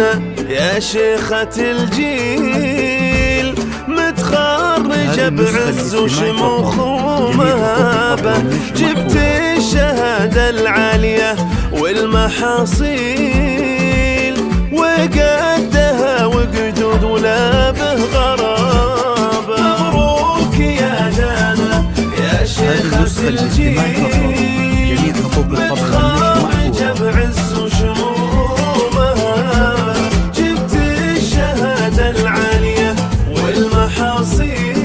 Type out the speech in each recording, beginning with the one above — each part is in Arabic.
دانا يا شيخة الجيل، متخرجة بعز وشموخ ومهابة، جبت الشهادة العالية والمحاصيل، وقدها وقدود ولا به غرابة. مبروك يا دانا يا شيخة الجيل، متخرجة بعز وشموخ ومهابة، جبت الشهادة العالية والمحاصيل،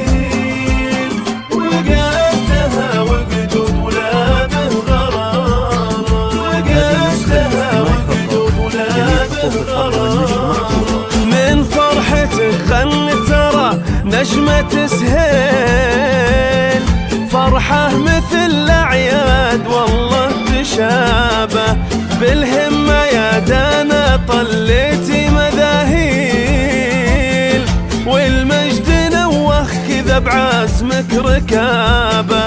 وقدها وقدود ولا به غرابة، وقدها وقدود ولا به غرابة. من فرحتك خل ترى نجمة سهيل، فرحة مثل الأعياد والله تشابه، بالهمة يا دانا طليتي مذاهيل، والمجد نوخ كذا بعزمك ركابة،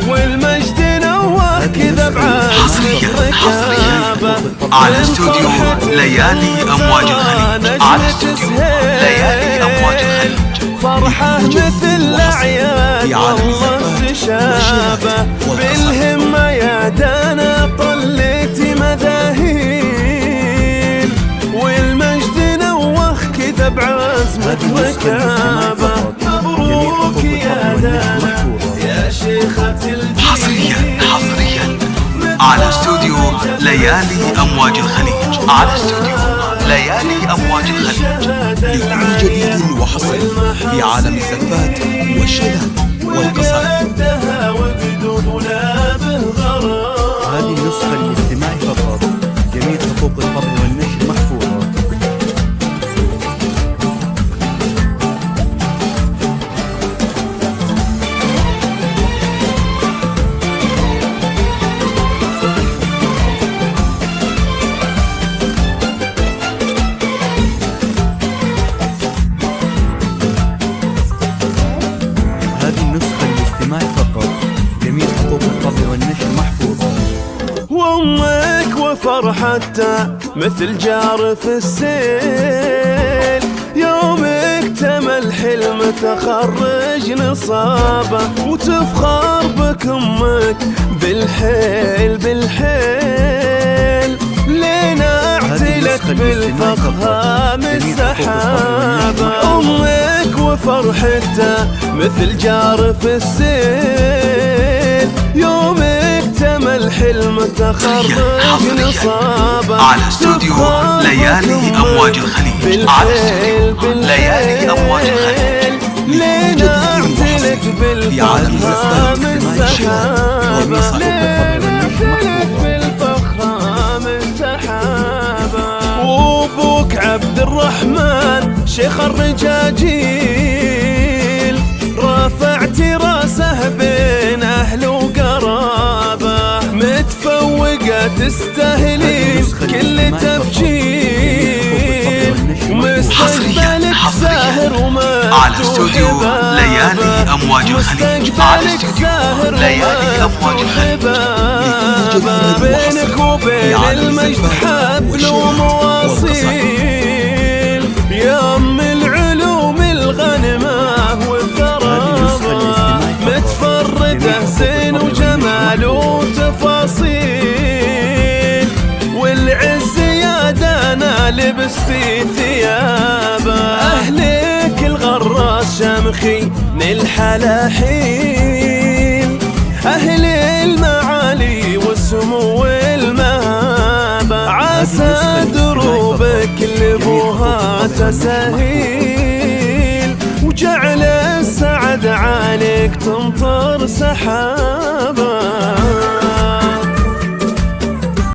والمجد نوخ كذا بعزمك ركابة. على استوديو ليالي أمواج الخليج، على استوديو ليالي أمواج الخليج، فرحة مثل الأعياد والله تشابه، بالهمة يا دانا طليتي مذاهيل، والمجد نوخ كذا بعزمك ركابة. مبروك يا دانا يا شيخة الجيل، حصريا على استوديو ليالي أمواج الخليج، على استوديو ليالي أمواج الخليج، لكل جديد وحصري في عالم الزفات والشلال والقصائد. هذه النسخة للاستماع فقط، جميع حقوق الطبع والنشر محفوظة. وامك وفرحتها مثل جار في السيل، يومك تمل حلم تخرج نصابه، وتفخر بك امك بالحيل بالحيل، لينا اعتلت بالفخام السحابه. امك وفرحتها مثل جار في السيل، يومك تمل حلم تخرج نصابه، على استوديو ليالي أمواج الخليج، على استوديو ليالي أمواج الخليج، لينا اعتلت بالفخام السحابه، بالفخام السحابه. وابوك عبد الرحمن شيخ الرجاجيل، رافعت راسه بين اهل وقرابه، متفوقه تستاهلين كل تبجيل، ومستقبلك زاهر وما على استوديو ليالي أمواج الخليج، على استوديو ليالي أمواج الخليج، بينك وبين المجد حبل ومواصيل، يا أم العلوم الغنمة والثرابة، متفردة زين وجمال وتفاصيل، والعز يا دانا لبستي ثيابه، أهلك الغراس شمخي للحلاحين، أهل المعالي والسمو والمهابة، عسى دروبك لبوها تسهيل، وجعل السعد عليك تمطر سحابة.